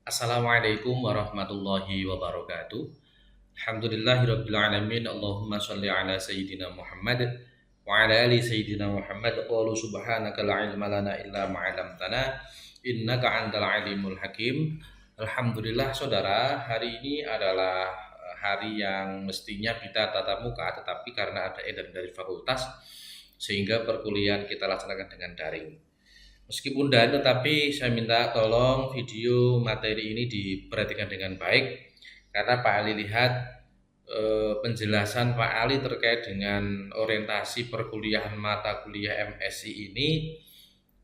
Assalamualaikum warahmatullahi wabarakatuh. Alhamdulillahirabbil alamin. Allahumma shalli ala sayyidina Muhammad wa ala ali sayyidina Muhammad. Qalu subhanaka la ilma lana illa ma 'allamtana innaka antal alimul hakim. Alhamdulillah saudara, hari ini adalah hari yang mestinya kita tatap muka, tetapi karena ada edaran dari fakultas sehingga perkuliahan kita laksanakan dengan daring. Meskipun daring, tetapi saya minta tolong video materi ini diperhatikan dengan baik karena Pak Ali lihat penjelasan Pak Ali terkait dengan orientasi perkuliahan mata kuliah MSI ini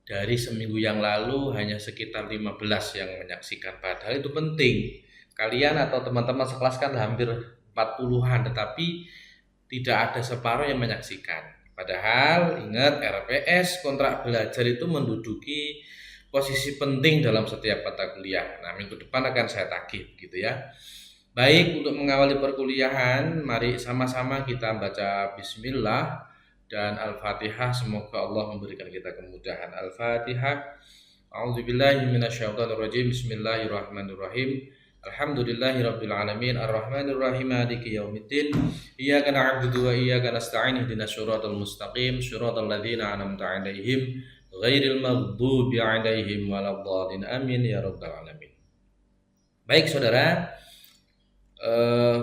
dari seminggu yang lalu hanya sekitar 15 yang menyaksikan, padahal itu penting. Kalian atau teman-teman sekelas kan hampir 40-an, tetapi tidak ada separuh yang menyaksikan. Padahal ingat, RPS kontrak belajar itu menduduki posisi penting dalam setiap mata kuliah. Nah, minggu depan akan saya tagih gitu ya. Baik, untuk mengawali perkuliahan, mari sama-sama kita baca bismillah dan Al-Fatihah. Semoga Allah memberikan kita kemudahan. Al-Fatihah. A'udzubillahi minasyaitonirrajim. Bismillahirrahmanirrahim. Alhamdulillahirabbil alamin arrahmanir rahim maliki yaumiddin iyyaka na'budu wa iyyaka nasta'in ihdinas siratal mustaqim siratal ladzina an'amta 'alaihim ghairil maghdubi 'alaihim waladdallin amin ya rabbal alamin. Baik saudara,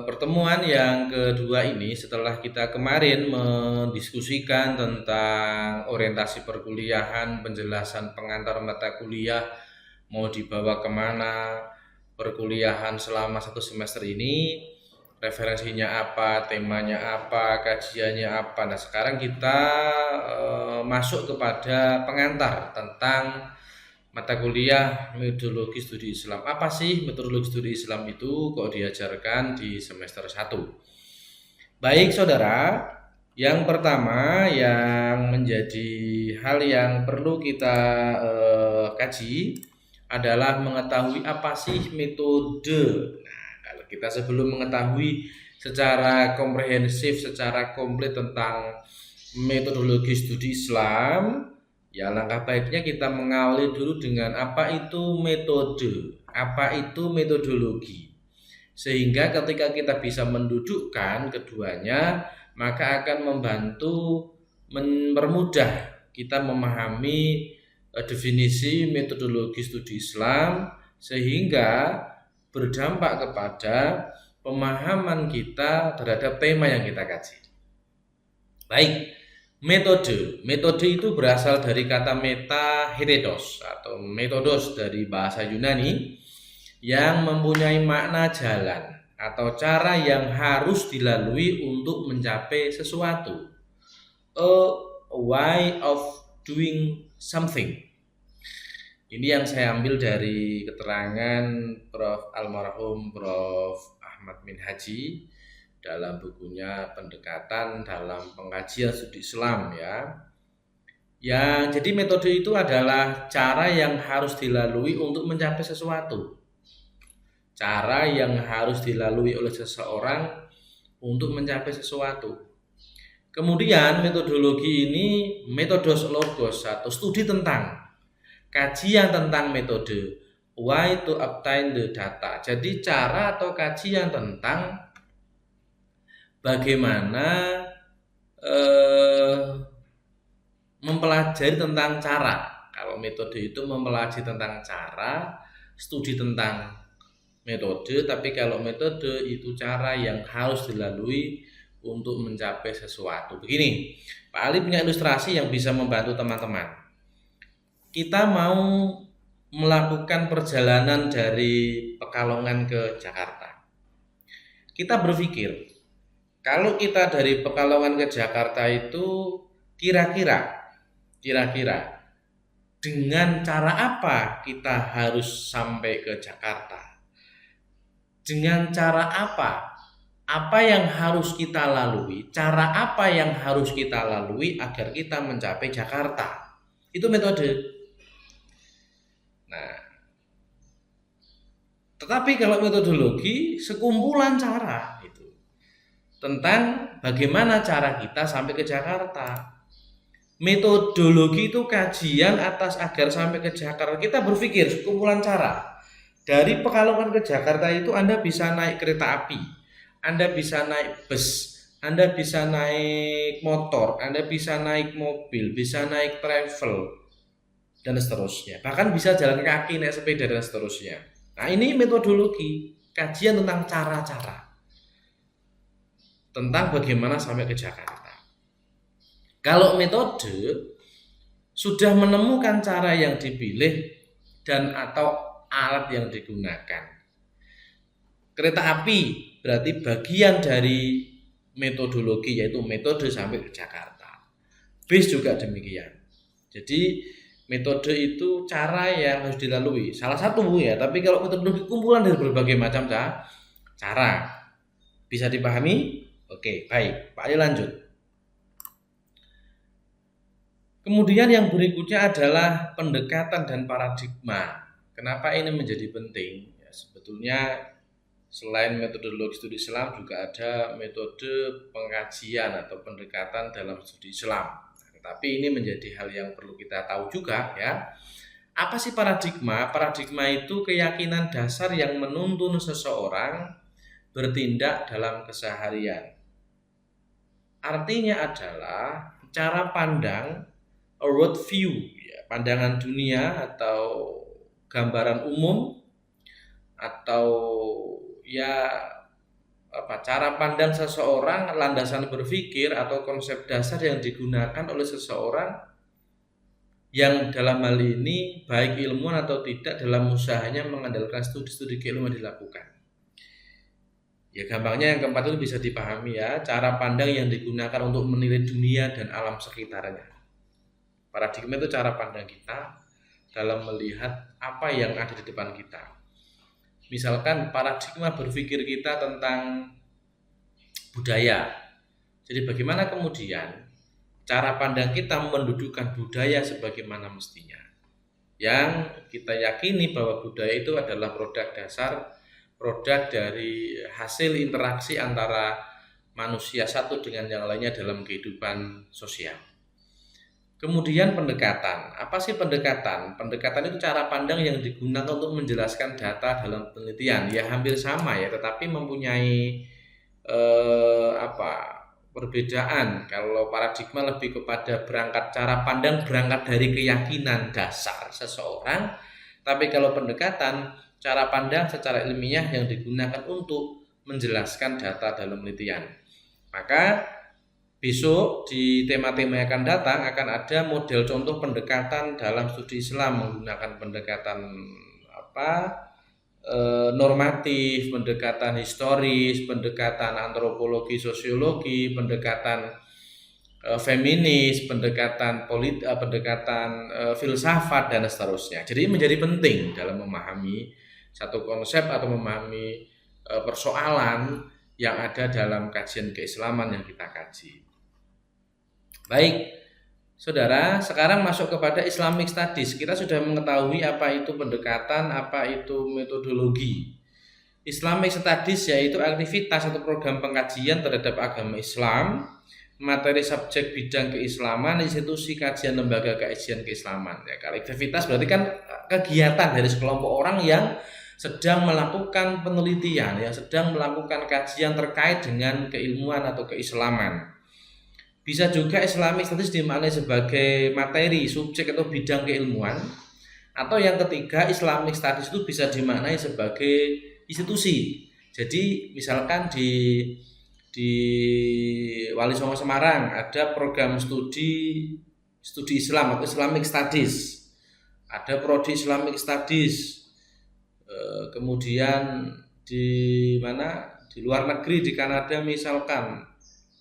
pertemuan yang kedua ini setelah kita kemarin mendiskusikan tentang orientasi perkuliahan, penjelasan pengantar mata kuliah mau dibawa kemana, perkuliahan selama 1 semester ini, referensinya apa, temanya apa, kajiannya apa. Nah, sekarang kita masuk kepada pengantar tentang mata kuliah metodologi studi Islam. Apa sih metodologi studi Islam itu, kok diajarkan di semester 1? Baik saudara, yang pertama yang menjadi hal yang perlu kita kaji adalah mengetahui apa sih metode. Nah, kalau kita sebelum mengetahui secara komprehensif, secara komplit tentang metodologi studi Islam, ya langkah baiknya kita mengawali dulu dengan apa itu metode, apa itu metodologi. Sehingga ketika kita bisa mendudukkan keduanya, maka akan membantu mempermudah kita memahami definisi metodologi studi Islam, sehingga berdampak kepada pemahaman kita terhadap tema yang kita kaji. Baik, metode itu berasal dari kata meta hetedos atau metodos dari bahasa Yunani yang mempunyai makna jalan atau cara yang harus dilalui untuk mencapai sesuatu, a way of doing something. Ini yang saya ambil dari keterangan Prof. Almarhum Prof. Ahmad Minhaji dalam bukunya Pendekatan dalam Pengkajian Studi Islam ya. Jadi metode itu adalah cara yang harus dilalui untuk mencapai sesuatu. Cara yang harus dilalui oleh seseorang untuk mencapai sesuatu. Kemudian metodologi ini metodos logos atau studi tentang, kajian tentang metode, why to obtain the data. Jadi cara atau kajian tentang bagaimana mempelajari tentang cara. Kalau metode itu mempelajari tentang cara, studi tentang metode, tapi kalau metode itu cara yang harus dilalui untuk mencapai sesuatu. Begini, Pak Ali punya ilustrasi yang bisa membantu teman-teman. Kita mau melakukan perjalanan dari Pekalongan ke Jakarta. Kita berpikir, kalau kita dari Pekalongan ke Jakarta itu kira-kira dengan cara apa kita harus sampai ke Jakarta? Dengan cara apa? Apa yang harus kita lalui? Cara apa yang harus kita lalui agar kita mencapai Jakarta? Itu metode. Nah, tetapi kalau metodologi sekumpulan cara itu tentang bagaimana cara kita sampai ke Jakarta. Metodologi itu kajian atas agar sampai ke Jakarta. Kita berpikir sekumpulan cara. Dari Pekalongan ke Jakarta itu Anda bisa naik kereta api, Anda bisa naik bus, Anda bisa naik motor, Anda bisa naik mobil, bisa naik travel, dan seterusnya. Bahkan bisa jalan kaki, naik sepeda, dan seterusnya. Nah, ini metodologi, kajian tentang cara-cara, tentang bagaimana sampai ke Jakarta. Kalau metode, sudah menemukan cara yang dipilih dan atau alat yang digunakan. Kereta api berarti bagian dari metodologi, yaitu metode sampai ke Jakarta. Bis juga demikian. Jadi metode itu cara yang harus dilalui, salah satu ya, tapi kalau metodologi kumpulan dari berbagai macam cara. Bisa dipahami? Oke, baik. Pak Ali lanjut. Kemudian yang berikutnya adalah pendekatan dan paradigma. Kenapa ini menjadi penting? Ya, sebetulnya selain metodologi studi Islam juga ada metode pengkajian atau pendekatan dalam studi Islam. Tapi ini menjadi hal yang perlu kita tahu juga ya. Apa sih paradigma? Paradigma itu keyakinan dasar yang menuntun seseorang bertindak dalam keseharian. Artinya adalah cara pandang, a world view, ya, pandangan dunia atau gambaran umum, atau ya cara pandang seseorang, landasan berpikir atau konsep dasar yang digunakan oleh seseorang yang dalam hal ini baik ilmuwan atau tidak dalam usahanya mengandalkan studi-studi keilmuan dilakukan. Ya gampangnya yang keempat itu bisa dipahami ya, cara pandang yang digunakan untuk menilai dunia dan alam sekitarnya. Paradigma itu cara pandang kita dalam melihat apa yang ada di depan kita. Misalkan paradigma berpikir kita tentang budaya. Jadi bagaimana kemudian cara pandang kita mendudukan budaya sebagaimana mestinya. Yang kita yakini bahwa budaya itu adalah produk dasar, produk dari hasil interaksi antara manusia satu dengan yang lainnya dalam kehidupan sosial. Kemudian pendekatan. Apa sih pendekatan? Pendekatan itu cara pandang yang digunakan untuk menjelaskan data dalam penelitian. Ya hampir sama ya, tetapi mempunyai perbedaan. Kalau paradigma lebih kepada cara pandang berangkat dari keyakinan dasar seseorang, tapi kalau pendekatan cara pandang secara ilmiah yang digunakan untuk menjelaskan data dalam penelitian. Maka besok di tema-tema yang akan datang akan ada model contoh pendekatan dalam studi Islam menggunakan pendekatan normatif, pendekatan historis, pendekatan antropologi, sosiologi, pendekatan feminis, pendekatan filsafat dan seterusnya. Jadi menjadi penting dalam memahami satu konsep atau memahami persoalan yang ada dalam kajian keislaman yang kita kaji. Baik, saudara, sekarang masuk kepada Islamic Studies. Kita sudah mengetahui apa itu pendekatan, apa itu metodologi. Islamic Studies yaitu aktivitas atau program pengkajian terhadap agama Islam, materi subjek bidang keislaman, institusi kajian lembaga kajian keislaman. Ya, kalau aktivitas berarti kan kegiatan dari sekelompok orang yang sedang melakukan penelitian, yang sedang melakukan kajian terkait dengan keilmuan atau keislaman. Bisa juga Islamic Studies dimaknai sebagai materi, subjek atau bidang keilmuan. Atau yang ketiga, Islamic Studies itu bisa dimaknai sebagai institusi. Jadi misalkan di Wali Songo Semarang ada program studi Islam atau Islamic Studies. Ada prodi Islamic Studies. Kemudian di luar negeri, di Kanada misalkan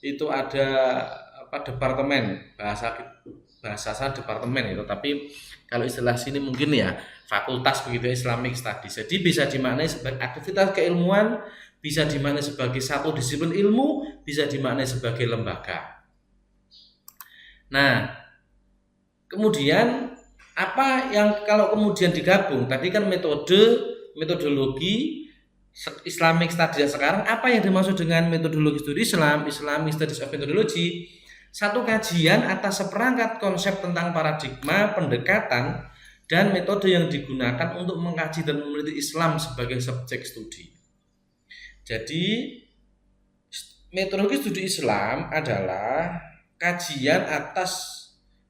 itu ada departemen bahasa departemen itu, tapi kalau istilah sini mungkin ya fakultas begitu, Islamic Studies. Jadi bisa dimaknai sebagai aktivitas keilmuan, bisa dimaknai sebagai satu disiplin ilmu, bisa dimaknai sebagai lembaga. Nah, kemudian apa yang kalau kemudian digabung, tadi kan metodologi Islamic Studies, sekarang apa yang dimaksud dengan metodologi studi Islam, Islamic Studies of Methodology? Satu kajian atas seperangkat konsep tentang paradigma, pendekatan, dan metode yang digunakan untuk mengkaji dan meneliti Islam sebagai subjek studi. Jadi metodologi studi Islam adalah kajian atas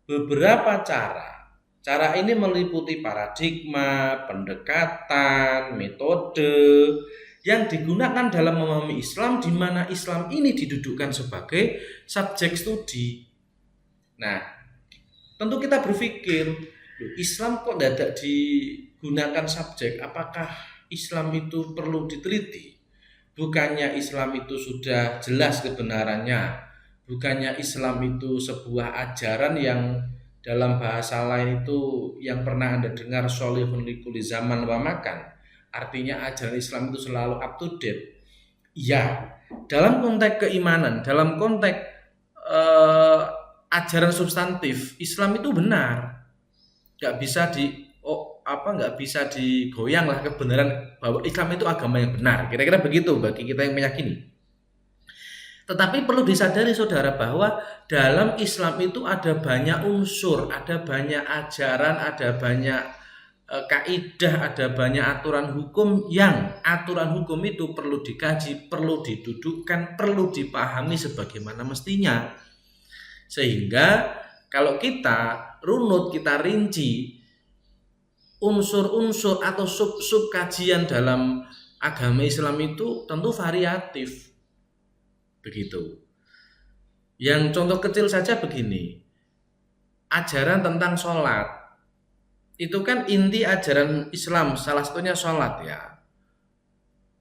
beberapa cara. Cara ini meliputi paradigma, pendekatan, metode yang digunakan dalam memahami Islam, di mana Islam ini didudukkan sebagai subjek studi. Nah, tentu kita berpikir, Islam kok tidak digunakan subjek? Apakah Islam itu perlu diteliti? Bukannya Islam itu sudah jelas kebenarannya? Bukannya Islam itu sebuah ajaran yang dalam bahasa lain itu yang pernah Anda dengar sholihun likulli zaman wa makan? Artinya ajaran Islam itu selalu up to date. Ya, dalam konteks keimanan, dalam konteks ajaran substantif, Islam itu benar. Nggak bisa digoyang lah kebenaran bahwa Islam itu agama yang benar. Kira-kira begitu bagi kita yang meyakini. Tetapi perlu disadari saudara bahwa dalam Islam itu ada banyak unsur, ada banyak ajaran, ada banyak kaidah, ada banyak aturan hukum itu perlu dikaji, perlu didudukkan, perlu dipahami sebagaimana mestinya. Sehingga kalau kita runut, kita rinci unsur-unsur atau sub-sub kajian dalam agama Islam itu tentu variatif. Begitu. Yang contoh kecil saja begini. Ajaran tentang sholat. Itu kan inti ajaran Islam, salah satunya sholat ya.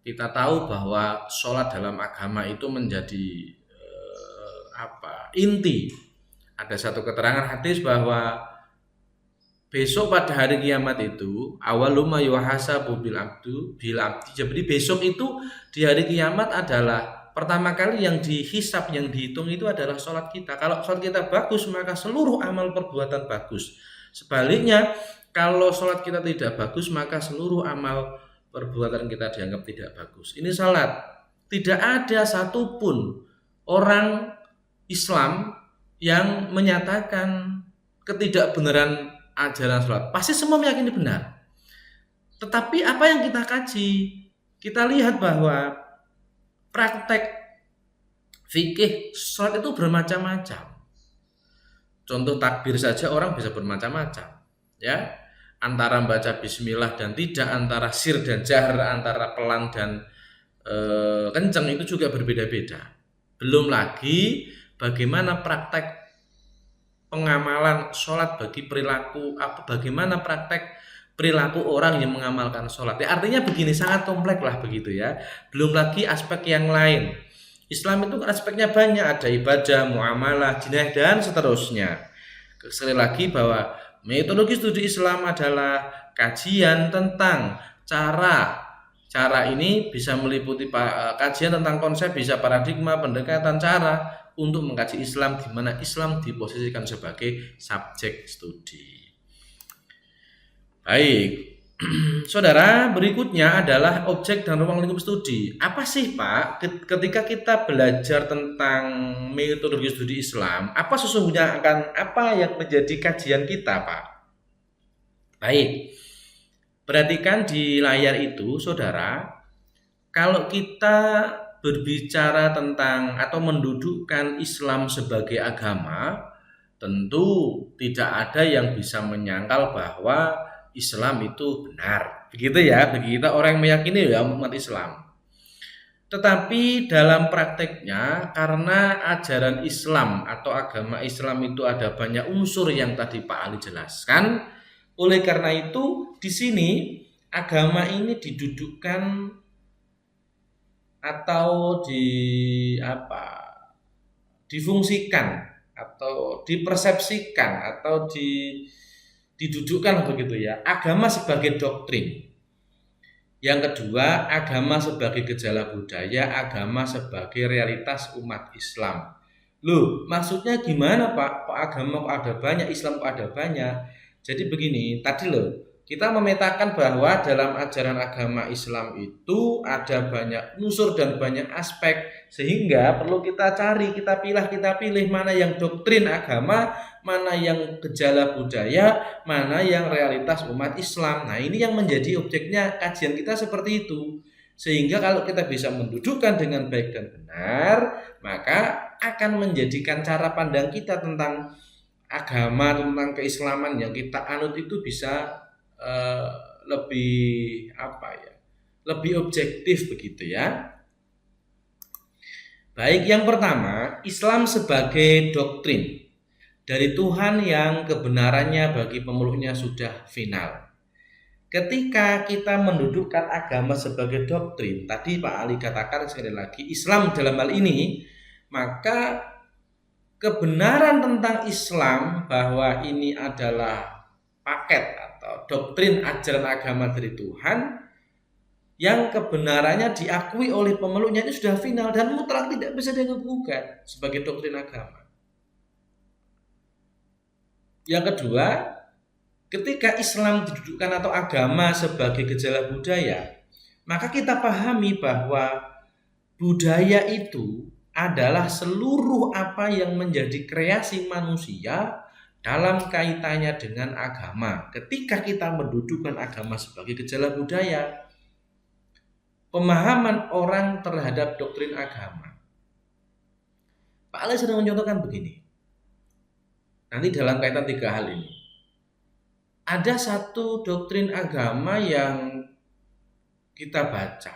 Kita tahu bahwa sholat dalam agama itu menjadi inti. Ada satu keterangan hadis bahwa besok pada hari kiamat itu awaluma yuhasabu bil abdi. Jadi besok itu di hari kiamat adalah pertama kali yang dihisab, yang dihitung itu adalah sholat kita. Kalau sholat kita bagus, maka seluruh amal perbuatan bagus. Sebaliknya, kalau sholat kita tidak bagus, maka seluruh amal perbuatan kita dianggap tidak bagus. Ini sholat. Tidak ada satupun orang Islam yang menyatakan ketidakbenaran ajaran sholat. Pasti semua meyakini benar. Tetapi apa yang kita kaji? Kita lihat bahwa praktek fikih sholat itu bermacam-macam. Contoh takbir saja orang bisa bermacam-macam. Ya, antara baca bismillah dan tidak, antara sir dan jahr, antara pelan dan kencang itu juga berbeda-beda. Belum lagi bagaimana praktek pengamalan sholat bagi perilaku, bagaimana praktek perilaku orang yang mengamalkan sholat. Ya, artinya begini, sangat kompleks lah begitu ya. Belum lagi aspek yang lain. Islam itu aspeknya banyak, ada ibadah, muamalah, jinayah dan seterusnya. Sekali lagi bahwa metodologi studi Islam adalah kajian tentang cara ini bisa meliputi kajian tentang konsep, bisa paradigma, pendekatan, cara untuk mengkaji Islam, di mana Islam diposisikan sebagai subjek studi. Baik, saudara, berikutnya adalah objek dan ruang lingkup studi. Apa sih Pak, ketika kita belajar tentang metodologi studi Islam, apa sesungguhnya apa yang menjadi kajian kita Pak? Baik, perhatikan di layar itu saudara, kalau kita berbicara tentang atau mendudukkan Islam sebagai agama, tentu tidak ada yang bisa menyangkal bahwa Islam itu benar. Begitu ya, bagi kita orang yang meyakini ya umat Islam. Tetapi dalam prakteknya, karena ajaran Islam atau agama Islam itu ada banyak unsur yang tadi Pak Ali jelaskan, oleh karena itu di sini agama ini didudukkan atau difungsikan atau dipersepsikan atau didudukkan begitu ya, agama sebagai doktrin. Yang kedua, agama sebagai gejala budaya, agama sebagai realitas umat Islam. Loh, maksudnya gimana Pak? Kok agama kok ada banyak, Islam kok ada banyak? Jadi begini, tadi loh, kita memetakan bahwa dalam ajaran agama Islam itu ada banyak unsur dan banyak aspek, sehingga perlu kita cari, kita pilih mana yang doktrin agama, mana yang gejala budaya, mana yang realitas umat Islam. Nah, ini yang menjadi objeknya kajian kita seperti itu. Sehingga kalau kita bisa mendudukkan dengan baik dan benar, maka akan menjadikan cara pandang kita tentang agama, tentang keislaman yang kita anut itu bisa lebih lebih objektif begitu ya. Baik, yang pertama, Islam sebagai doktrin dari Tuhan yang kebenarannya bagi pemeluknya sudah final. Ketika kita mendudukkan agama sebagai doktrin, tadi Pak Ali katakan sekali lagi Islam dalam hal ini, maka kebenaran tentang Islam bahwa ini adalah paket atau doktrin ajaran agama dari Tuhan yang kebenarannya diakui oleh pemeluknya itu sudah final dan mutlak tidak bisa digugat sebagai doktrin agama. Yang kedua, ketika Islam didudukkan atau agama sebagai gejala budaya, maka kita pahami bahwa budaya itu adalah seluruh apa yang menjadi kreasi manusia dalam kaitannya dengan agama. Ketika kita mendudukkan agama sebagai gejala budaya, pemahaman orang terhadap doktrin agama. Pak Ali sedang mencontohkan begini. Nanti dalam kaitan tiga hal ini. Ada satu doktrin agama yang kita baca.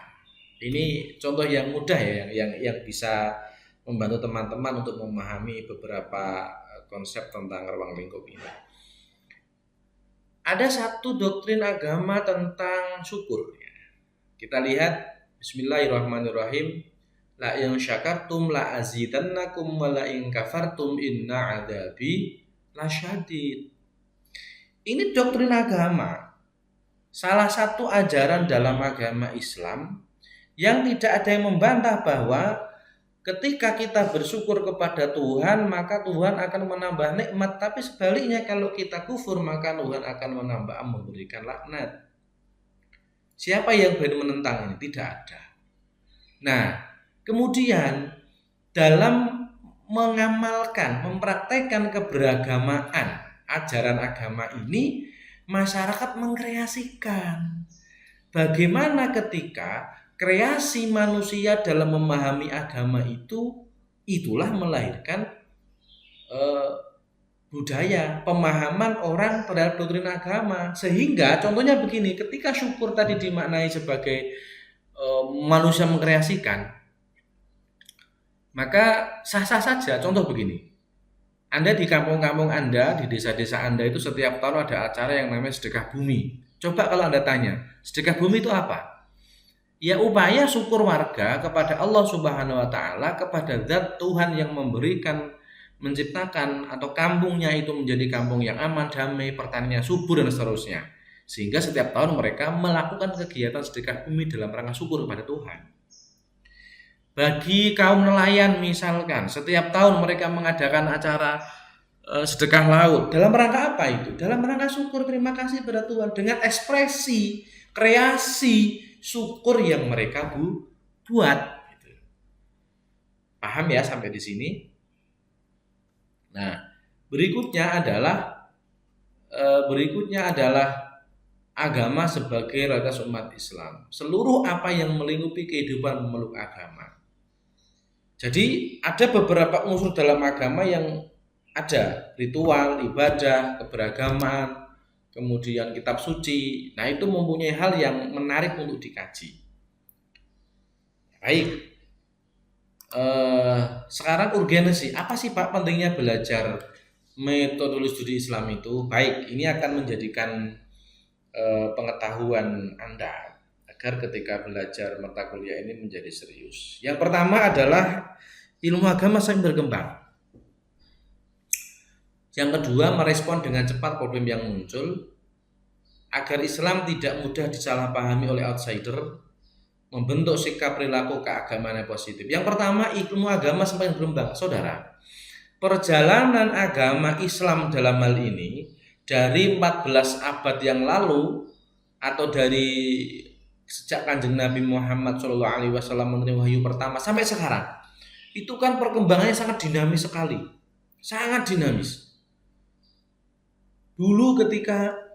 Ini contoh yang mudah ya, yang bisa membantu teman-teman untuk memahami beberapa konsep tentang ruang lingkup ini. Ada satu doktrin agama tentang syukur. Kita lihat Bismillahirrahmanirrahim. La in syakartum la azidannakum wa la in kafartum inna adzabi lasyadid. Ini doktrin agama. Salah satu ajaran dalam agama Islam yang tidak ada yang membantah bahwa ketika kita bersyukur kepada Tuhan, maka Tuhan akan menambah nikmat. Tapi sebaliknya kalau kita kufur, maka Tuhan akan memberikan laknat. Siapa yang berani menentang ini? Tidak ada. Nah, kemudian dalam mengamalkan, mempraktekkan keberagamaan ajaran agama ini, masyarakat mengkreasikan. Bagaimana ketika kreasi manusia dalam memahami agama itu, itulah melahirkan budaya, pemahaman orang terhadap doktrin agama. Sehingga contohnya begini, ketika syukur tadi dimaknai sebagai manusia mengkreasikan, maka sah-sah saja. Contoh begini, Anda di kampung-kampung Anda, di desa-desa Anda itu setiap tahun ada acara yang namanya sedekah bumi. Coba kalau Anda tanya, sedekah bumi itu apa? Ya, upaya syukur warga kepada Allah Subhanahu wa Ta'ala, kepada zat Tuhan yang memberikan, menciptakan atau kampungnya itu menjadi kampung yang aman, damai, pertaniannya subur dan seterusnya. Sehingga setiap tahun mereka melakukan kegiatan sedekah bumi dalam rangka syukur kepada Tuhan. Bagi kaum nelayan misalkan, setiap tahun mereka mengadakan acara sedekah laut. Dalam rangka apa itu? Dalam rangka syukur, terima kasih kepada Tuhan dengan ekspresi, kreasi syukur yang mereka buat. Paham ya sampai di sini? Nah, berikutnya adalah agama sebagai realitas umat Islam. Seluruh apa yang melingkupi kehidupan memeluk agama. Jadi ada beberapa unsur dalam agama yang ada ritual, ibadah, keberagaman, kemudian kitab suci. Nah, itu mempunyai hal yang menarik untuk dikaji. Baik. Sekarang urgensi, apa sih Pak pentingnya belajar metodologi studi Islam itu? Baik, ini akan menjadikan pengetahuan Anda agar ketika belajar mata kuliah ini menjadi serius. Yang pertama adalah ilmu agama sering berkembang. Yang kedua, merespon dengan cepat problem yang muncul agar Islam tidak mudah disalahpahami oleh outsider, membentuk sikap perilaku keagamaan yang positif. Yang pertama, ilmu agama semakin berkembang. Saudara, perjalanan agama Islam dalam hal ini dari 14 abad yang lalu atau dari sejak Kanjeng Nabi Muhammad SAW menerima wahyu pertama sampai sekarang, itu kan perkembangannya sangat dinamis sekali, sangat dinamis. Dulu ketika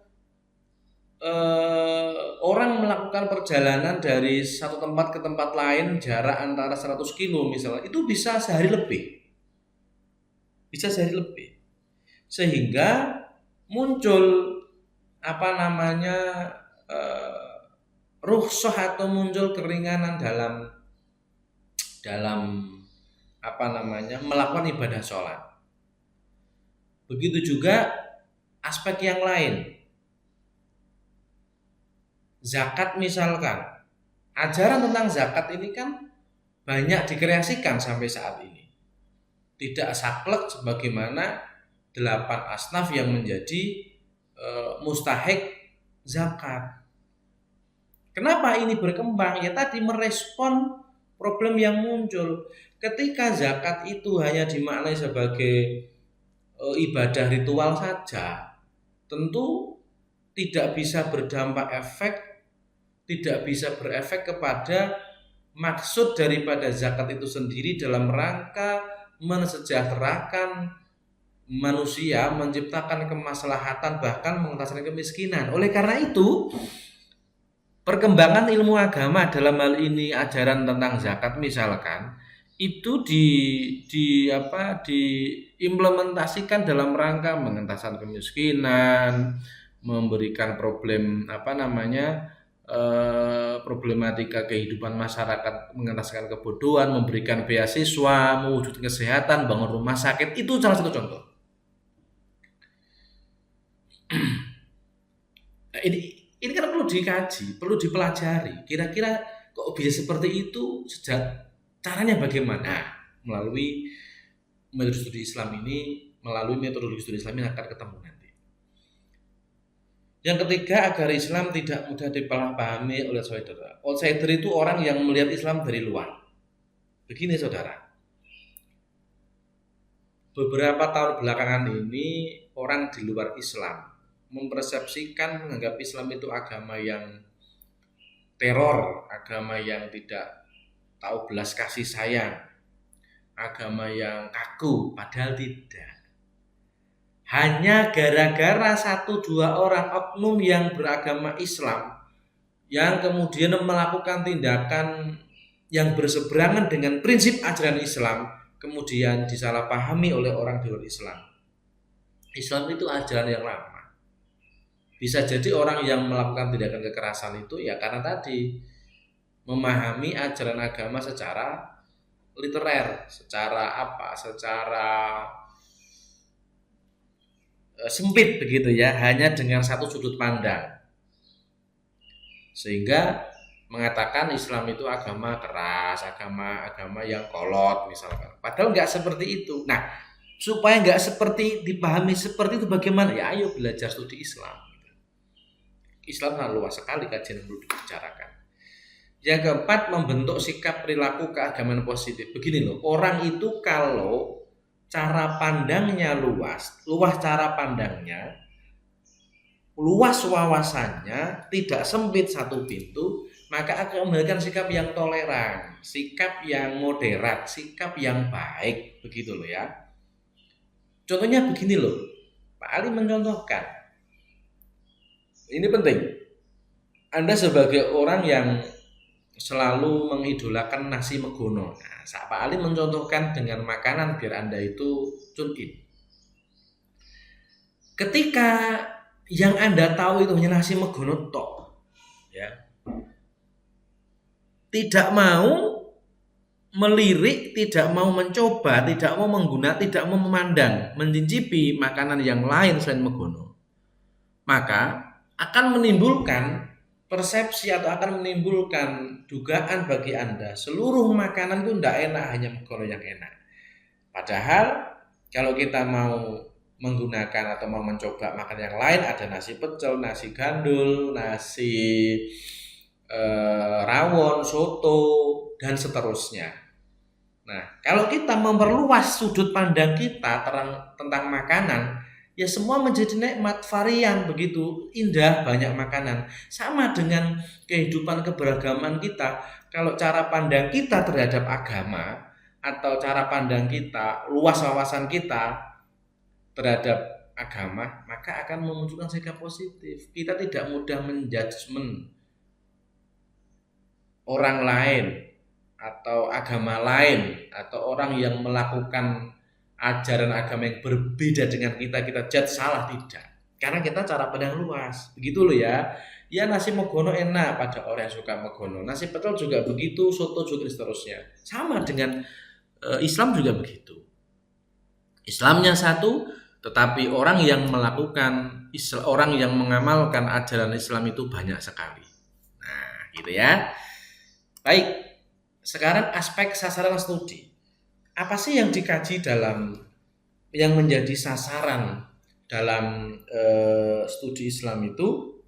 orang melakukan perjalanan dari satu tempat ke tempat lain jarak antara 100 kilo misalnya, itu bisa sehari lebih, sehingga muncul rukhsah atau muncul keringanan dalam melakukan ibadah sholat. Begitu juga aspek yang lain, zakat misalkan. Ajaran tentang zakat ini kan banyak dikreasikan sampai saat ini. Tidak saklek sebagaimana 8 asnaf yang menjadi mustahik zakat. Kenapa ini berkembang? Ya tadi merespon problem yang muncul. Ketika zakat itu hanya dimaknai sebagai ibadah ritual saja, tentu tidak bisa berefek kepada maksud daripada zakat itu sendiri dalam rangka mensejahterakan manusia, menciptakan kemaslahatan, bahkan mengentaskan kemiskinan. Oleh karena itu, perkembangan ilmu agama dalam hal ini ajaran tentang zakat misalkan itu diimplementasikan dalam rangka mengentaskan kemiskinan, memberikan problematika kehidupan masyarakat, mengentaskan kebodohan, memberikan beasiswa, mewujudkan kesehatan, bangun rumah sakit. Itu salah satu contoh. Ini kan perlu dikaji, perlu dipelajari. Kira-kira kok bisa seperti itu, caranya bagaimana? Melalui metodologi Islam ini akan ketemu nanti. Yang ketiga, agar Islam tidak mudah dipahami oleh saudara. Outsider itu orang yang melihat Islam dari luar. Begini saudara, beberapa tahun belakangan ini orang di luar Islam menganggap Islam itu agama yang teror, agama yang tidak tahu belas kasih sayang, agama yang kaku, padahal tidak. Hanya gara-gara 1-2 orang oknum yang beragama Islam yang kemudian melakukan tindakan yang berseberangan dengan prinsip ajaran Islam, kemudian disalahpahami oleh orang di luar Islam. Islam itu ajaran yang lama. Bisa jadi orang yang melakukan tindakan kekerasan itu ya karena tadi memahami ajaran agama secara literer, secara sempit begitu ya, hanya dengan satu sudut pandang, sehingga mengatakan Islam itu agama keras, agama yang kolot misalkan. Padahal nggak seperti itu. Nah, supaya nggak dipahami seperti itu bagaimana? Ya ayo belajar studi Islam. Islam sangat luas sekali kajian yang perlu dibicarakan. Yang keempat, membentuk sikap perilaku keagamaan positif. Begini loh, orang itu kalau cara pandangnya luas cara pandangnya, luas wawasannya, tidak sempit satu pintu, maka akan memberikan sikap yang toleran, sikap yang moderat, sikap yang baik, begitu loh ya. Contohnya begini loh, Pak Ali mencontohkan. Ini penting. Anda sebagai orang yang selalu mengidolakan nasi megono. Nah, Pak Ali mencontohkan dengan makanan biar Anda itu tune in. Ketika yang Anda tahu itu hanya nasi megono tok, ya, tidak mau melirik, tidak mau mencoba, tidak mau menggunakan, tidak mau memandang, mencicipi makanan yang lain selain megono, maka akan menimbulkan persepsi atau akan menimbulkan dugaan bagi Anda seluruh makanan itu tidak enak, hanya megono yang enak. Padahal kalau kita mau menggunakan atau mau mencoba makan yang lain, ada nasi pecel, nasi gandul, nasi rawon, soto, dan seterusnya. Nah, kalau kita memperluas sudut pandang kita tentang makanan, ya semua menjadi nikmat, varian begitu, indah, banyak makanan. Sama dengan kehidupan keberagaman kita, kalau cara pandang kita terhadap agama atau cara pandang kita, luas wawasan kita terhadap agama, maka akan memunculkan sikap positif. Kita tidak mudah menjudgment orang lain atau agama lain atau orang yang melakukan ajaran agama yang berbeda dengan kita judge salah, tidak. Karena kita cara pandang luas. Begitu loh ya. Ya nasi megono enak pada orang yang suka megono. Nasi pecel juga begitu, soto juga seterusnya. Sama dengan Islam juga begitu. Islamnya satu, tetapi orang yang melakukan orang yang mengamalkan ajaran Islam itu banyak sekali. Nah, gitu ya. Baik. Sekarang aspek sasaran studi. Apa sih yang dikaji yang menjadi sasaran dalam studi Islam itu?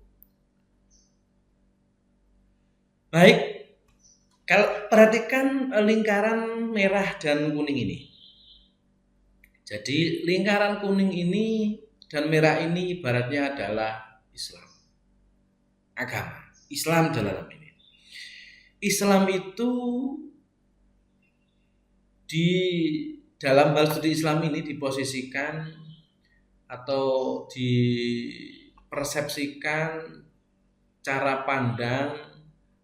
Baik, kalau perhatikan lingkaran merah dan kuning ini. Jadi lingkaran kuning ini dan merah ini ibaratnya adalah Islam, agama, Islam dalam ini. Islam itu di dalam hal studi Islam ini diposisikan atau dipersepsikan cara pandang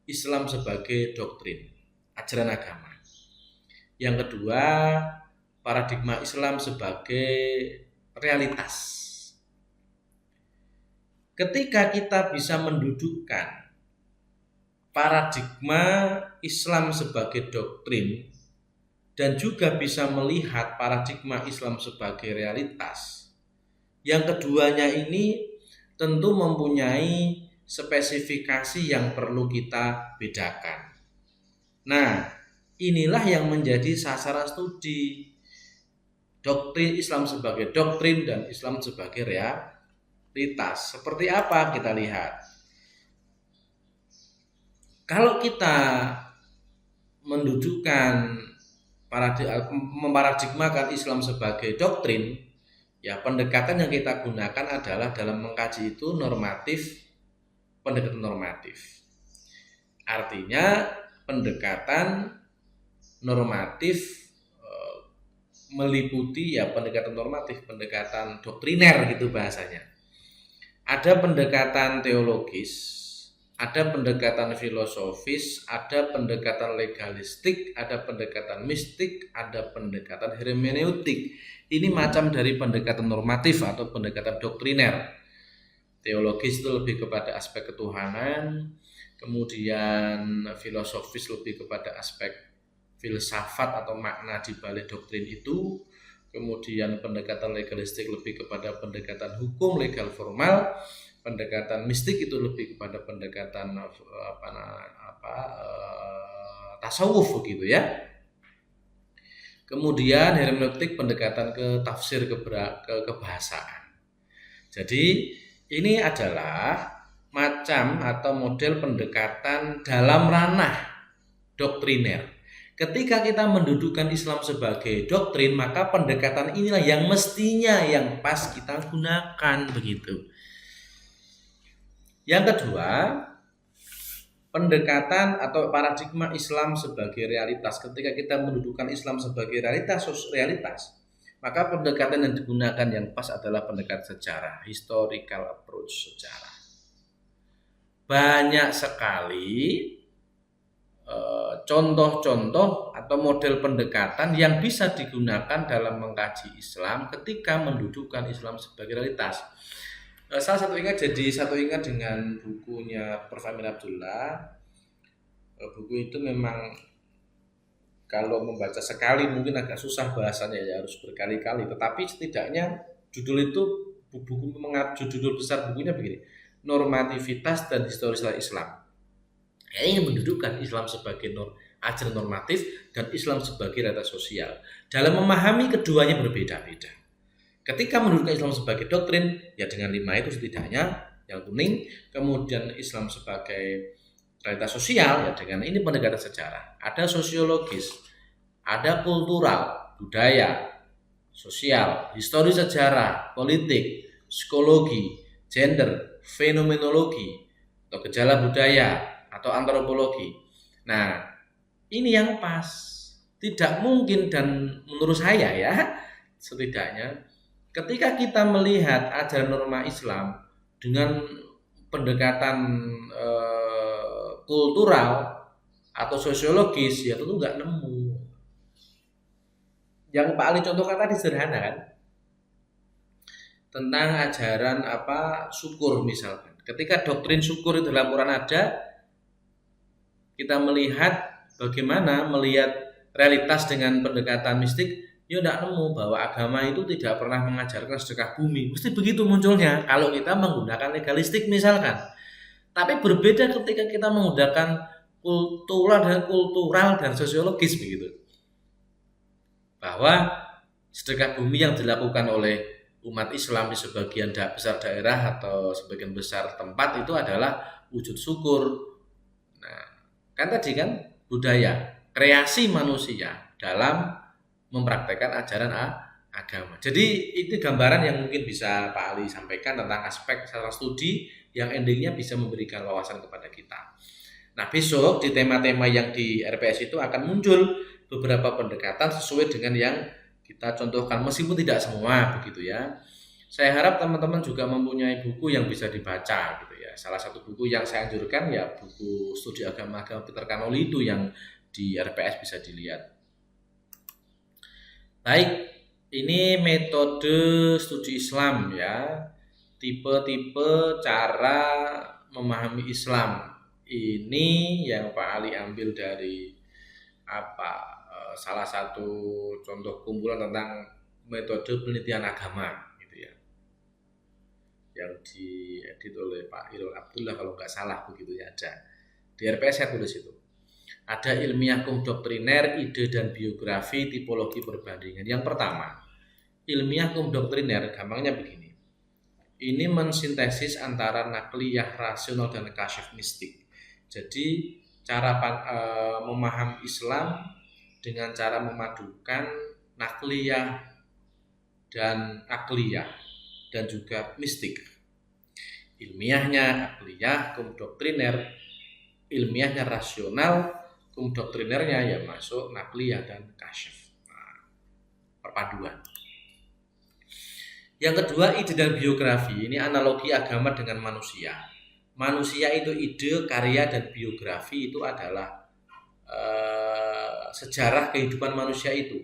Islam sebagai doktrin, ajaran agama. Yang kedua, paradigma Islam sebagai realitas. Ketika kita bisa mendudukkan paradigma Islam sebagai doktrin dan juga bisa melihat paradigma Islam sebagai realitas, yang keduanya ini tentu mempunyai spesifikasi yang perlu kita bedakan. Nah, inilah yang menjadi sasaran studi, doktrin Islam sebagai doktrin dan Islam sebagai realitas. Seperti apa kita lihat? Kalau kita mendudukkan memparadigmakan Islam sebagai doktrin, ya pendekatan yang kita gunakan adalah dalam mengkaji itu pendekatan normatif. Artinya pendekatan normatif meliputi ya pendekatan normatif, pendekatan doktriner gitu bahasanya. Ada pendekatan teologis, ada pendekatan filosofis, ada pendekatan legalistik, ada pendekatan mistik, ada pendekatan hermeneutik. Ini macam dari pendekatan normatif atau pendekatan doktriner. Teologis itu lebih kepada aspek ketuhanan, kemudian filosofis lebih kepada aspek filsafat atau makna di balik doktrin itu, kemudian pendekatan legalistik lebih kepada pendekatan hukum legal formal, pendekatan mistik itu lebih kepada pendekatan tasawuf begitu ya. Kemudian hermeneutik pendekatan ke tafsir kebahasaan. Jadi ini adalah macam atau model pendekatan dalam ranah doktriner. Ketika kita mendudukkan Islam sebagai doktrin, maka pendekatan inilah yang mestinya yang pas kita gunakan begitu. Yang kedua, pendekatan atau paradigma Islam sebagai realitas. Ketika kita mendudukkan Islam sebagai realitas, maka pendekatan yang digunakan yang pas adalah pendekatan sejarah, historical approach sejarah. Banyak sekali contoh-contoh atau model pendekatan yang bisa digunakan dalam mengkaji Islam ketika mendudukkan Islam sebagai realitas. Salah satu ingat dengan bukunya Prof. Amin Abdullah. Buku itu memang kalau membaca sekali mungkin agak susah bahasanya, ya harus berkali-kali. Tetapi setidaknya judul besar bukunya begini: Normativitas dan Historisitas Islam. Ini mendudukkan Islam sebagai ajaran normatif dan Islam sebagai realitas sosial. Dalam memahami keduanya berbeda-beda. Ketika mendudukkan Islam sebagai doktrin, ya dengan 5 itu setidaknya, yang kuning, kemudian Islam sebagai realitas sosial, ya dengan ini pendekatan sejarah. Ada sosiologis, ada kultural, budaya, sosial, histori sejarah, politik, psikologi, gender, fenomenologi, atau gejala budaya, atau antropologi. Nah, ini yang pas. Tidak mungkin, dan menurut saya ya, setidaknya ketika kita melihat ajaran norma Islam dengan pendekatan kultural atau sosiologis, ya tentu nggak nemu. Yang paling contohkan tadi sederhana kan, tentang ajaran syukur misalkan. Ketika doktrin syukur itu dalam Quran ada, kita melihat bagaimana melihat realitas dengan pendekatan mistik, ya tidak nemu bahwa agama itu tidak pernah mengajarkan sedekah bumi. Mesti begitu munculnya kalau kita menggunakan legalistik misalkan. Tapi berbeda ketika kita menggunakan kultural dan sosiologis begitu. Bahwa sedekah bumi yang dilakukan oleh umat Islam di sebagian besar daerah atau sebagian besar tempat itu adalah wujud syukur. Nah, kan tadi kan budaya, kreasi manusia dalam mempraktekkan ajaran agama. Jadi itu gambaran yang mungkin bisa Pak Ali sampaikan tentang aspek secara studi yang endingnya bisa memberikan wawasan kepada kita. Nah, besok di tema-tema yang di RPS itu akan muncul beberapa pendekatan sesuai dengan yang kita contohkan, meskipun tidak semua begitu ya. Saya harap teman-teman juga mempunyai buku yang bisa dibaca gitu ya. Salah satu buku yang saya anjurkan ya buku studi agama Peter Canoli itu yang di RPS bisa dilihat. Baik, ini metode studi Islam ya. Tipe-tipe cara memahami Islam. Ini yang Pak Ali ambil dari salah satu contoh kumpulan tentang metode penelitian agama gitu ya, yang diedit oleh Pak Irul Abdullah kalau nggak salah begitu ya, ada di RPS saya tulis itu. Ada ilmiah kumdoktriner, ide dan biografi, tipologi perbandingan. Yang pertama, ilmiah kumdoktriner gampangnya begini, ini mensintesis antara nakliyah rasional dan kasyif mistik. Jadi cara memahami Islam dengan cara memadukan nakliyah dan akliyah dan juga mistik. Ilmiahnya akliyah, kumdoktriner, ilmiahnya rasional, kumdoktrinernya ya masuk nakliyah dan kasyif. Nah, perpaduan. Yang kedua, ide dan biografi. Ini analogi agama dengan manusia. Manusia itu ide, karya, dan biografi itu adalah sejarah kehidupan manusia itu.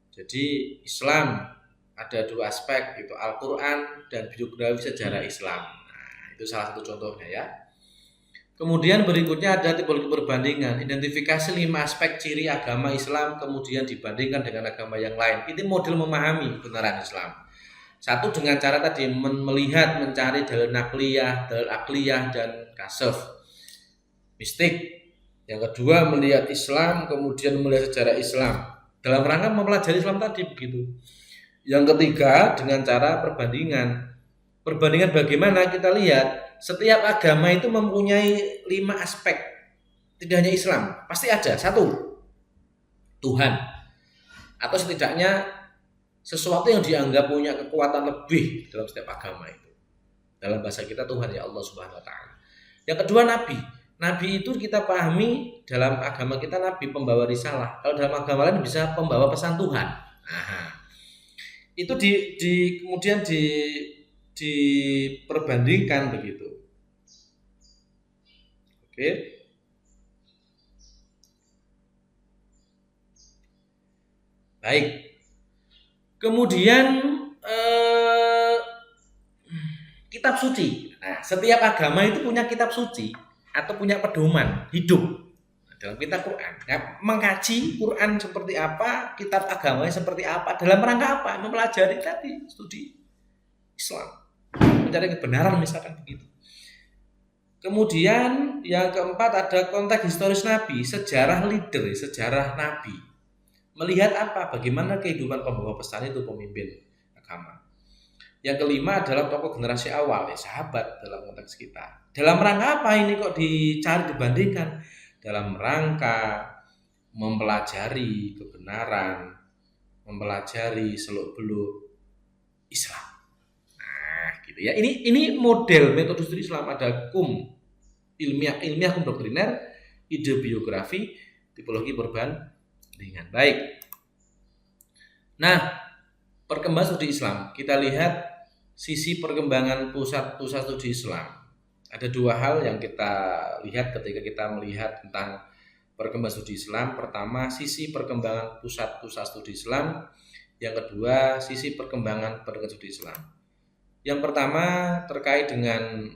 Jadi Islam ada dua aspek, itu Al-Quran dan biografi sejarah Islam. Nah, itu salah satu contohnya ya. Kemudian berikutnya ada tipologi perbandingan, identifikasi 5 aspek ciri agama Islam kemudian dibandingkan dengan agama yang lain. Ini model memahami kebenaran Islam. Satu dengan cara tadi melihat, mencari dalil nakliyah, dalil akliyah, dan kasyaf mistik. Yang kedua melihat Islam, kemudian melihat sejarah Islam dalam rangka mempelajari Islam tadi begitu. Yang ketiga dengan cara perbandingan. Perbandingan bagaimana? Kita lihat setiap agama itu mempunyai 5 aspek. Tidak hanya Islam, pasti ada. Satu, Tuhan, atau setidaknya sesuatu yang dianggap punya kekuatan lebih dalam setiap agama itu. Dalam bahasa kita Tuhan ya Allah Subhanahu wa taala. Yang kedua Nabi. Nabi itu kita pahami dalam agama kita Nabi pembawa risalah. Kalau dalam agama lain bisa pembawa pesan Tuhan. Nah, itu kemudian diperbandingkan begitu. Oke. Baik. Kemudian kitab suci. Nah, setiap agama itu punya kitab suci atau punya pedoman hidup dalam kitab Quran. Nah, mengkaji Quran seperti apa, kitab agamanya seperti apa, dalam rangka apa? Mempelajari tadi studi Islam, mencari kebenaran misalkan begitu. Kemudian yang keempat ada konteks historis Nabi, sejarah leader, sejarah Nabi. Melihat apa? Bagaimana kehidupan pembawa pesan itu, pemimpin agama. Yang kelima adalah tokoh generasi awal, ya sahabat dalam konteks kita. Dalam rangka apa ini kok dicari dibandingkan? Dalam rangka mempelajari kebenaran mempelajari seluk-beluk Islam. Nah, gitu ya. Ini model metode studi Islam, ada ilmiah kum doktriner, ide biografi, tipologi perbandingan. Baik. Nah, perkembangan studi Islam, kita lihat sisi perkembangan pusat studi Islam. Ada dua hal yang kita lihat ketika kita melihat tentang perkembangan studi Islam. Pertama, sisi perkembangan pusat studi Islam. Yang kedua, sisi perkembangan perkembangan studi Islam. Yang pertama terkait dengan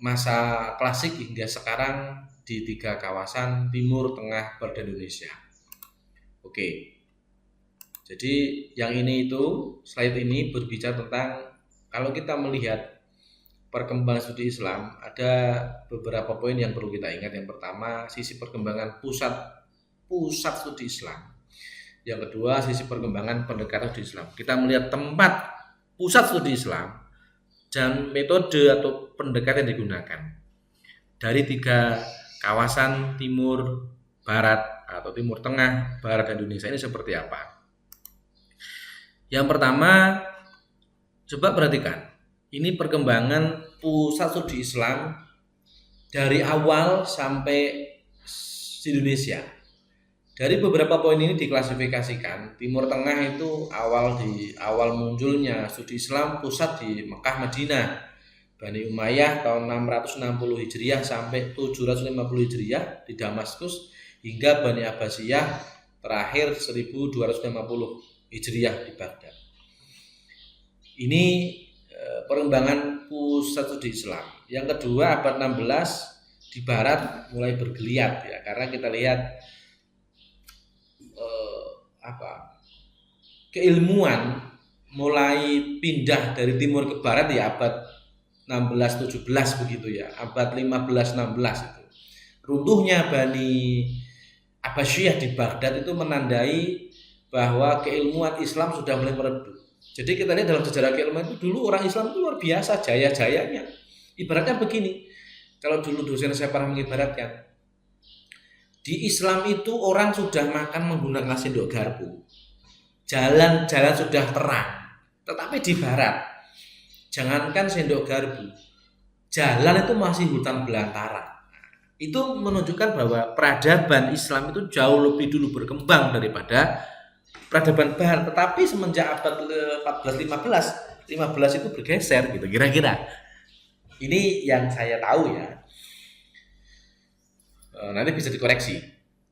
masa klasik hingga sekarang di 3 kawasan Timur, Tengah, Barat Indonesia. Oke. Jadi yang ini slide ini berbicara tentang kalau kita melihat perkembangan studi Islam, ada beberapa poin yang perlu kita ingat. Yang pertama, sisi perkembangan pusat studi Islam. Yang kedua, sisi perkembangan pendekatan studi Islam. Kita melihat tempat pusat studi Islam dan metode atau pendekatan yang digunakan dari 3 kawasan Timur, Barat atau Timur Tengah, Barat Indonesia ini seperti apa. Yang pertama, coba perhatikan, ini perkembangan pusat studi Islam dari awal sampai di Indonesia. Dari beberapa poin ini diklasifikasikan, Timur Tengah itu awal munculnya studi Islam pusat di Mekah, Madinah, Bani Umayyah tahun 660 Hijriah sampai 750 Hijriah di Damaskus, hingga Bani Abbasiyah terakhir 1250 Hijriah di Baghdad. Ini perkembangan pusat studi Islam. Yang kedua, abad 16 di Barat mulai bergeliat ya, karena kita lihat keilmuan mulai pindah dari timur ke barat ya, abad 16-17 begitu ya, abad 15-16 itu. Runtuhnya Bani Abbasiyah di Baghdad itu menandai bahwa keilmuan Islam sudah mulai meredup. Jadi kita lihat dalam sejarah keilmuan itu dulu orang Islam itu luar biasa jaya-jayanya. Ibaratnya begini, kalau dulu dosen saya pernah mengibaratkan, di Islam itu orang sudah makan menggunakan sendok garpu, jalan sudah terang. Tetapi di Barat, jangankan sendok garpu, jalan itu masih hutan belantara. Itu menunjukkan bahwa peradaban Islam itu jauh lebih dulu berkembang daripada peradaban Barat. Tetapi semenjak abad 14-15 itu bergeser gitu kira-kira. Ini yang saya tahu ya. Nanti bisa dikoreksi.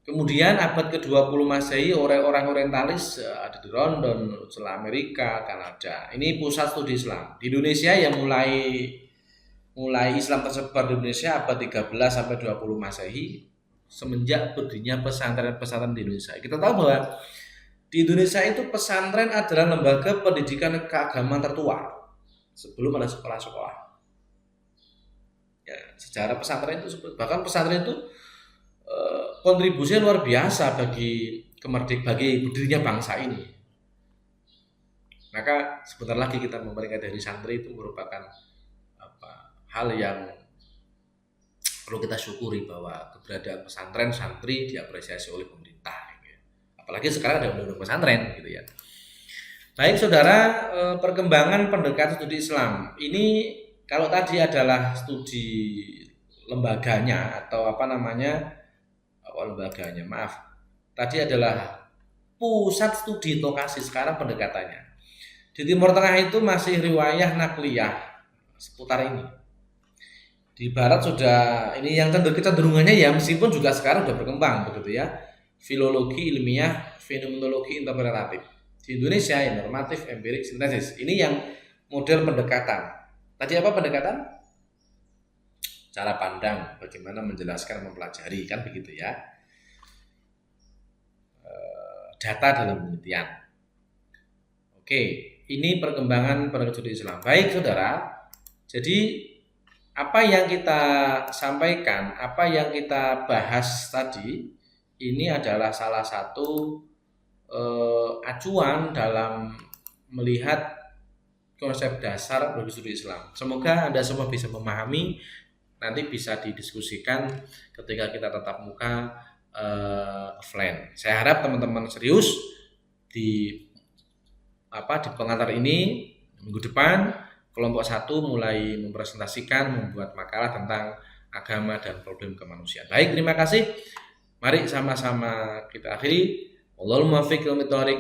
Kemudian abad ke-20 Masehi orang orientalis ada di London, Amerika, Kanada. Ini pusat studi Islam. Di Indonesia yang mulai Islam tersebar di Indonesia abad 13 sampai 20 Masehi semenjak berdirinya pesantren di Indonesia. Kita tahu bahwa di Indonesia itu pesantren adalah lembaga pendidikan keagamaan tertua sebelum ada sekolah-sekolah. Ya, sejarah pesantren itu bahkan pesantren itu kontribusinya luar biasa bagi berdirinya bangsa ini. Maka sebentar lagi kita memperingati Hari Santri, itu merupakan hal yang perlu kita syukuri bahwa keberadaan pesantren santri diapresiasi oleh pemerintah. Apalagi sekarang ada undang-undang pesantren gitu ya. Baik saudara, perkembangan pendekatan studi Islam ini kalau tadi adalah studi lembaganya atau tadi adalah pusat studi lokasi, sekarang pendekatannya di Timur Tengah itu masih riwayah nakliyah seputar ini. Di Barat sudah ini yang kecenderungannya ya, meskipun juga sekarang sudah berkembang begitu ya, filologi ilmiah, fenomenologi interpretatif. Di Indonesia ya normatif, empirik, sintesis. Ini yang model pendekatan. Tadi apa pendekatan? Cara pandang, bagaimana menjelaskan, mempelajari, kan begitu ya. Data dalam penelitian. Oke, ini perkembangan pendekatan studi Islam. Baik saudara, jadi apa yang kita sampaikan, apa yang kita bahas tadi, ini adalah salah satu acuan dalam melihat konsep dasar bagi studi Islam. Semoga Anda semua bisa memahami, nanti bisa didiskusikan ketika kita tatap muka offline. Saya harap teman-teman serius di pengantar ini. Minggu depan kelompok 1 mulai mempresentasikan, membuat makalah tentang agama dan problem kemanusiaan. Baik, terima kasih. Mari sama-sama kita akhiri. Wallahul muwaffiq.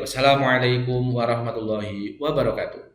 Wassalamualaikum warahmatullahi wabarakatuh.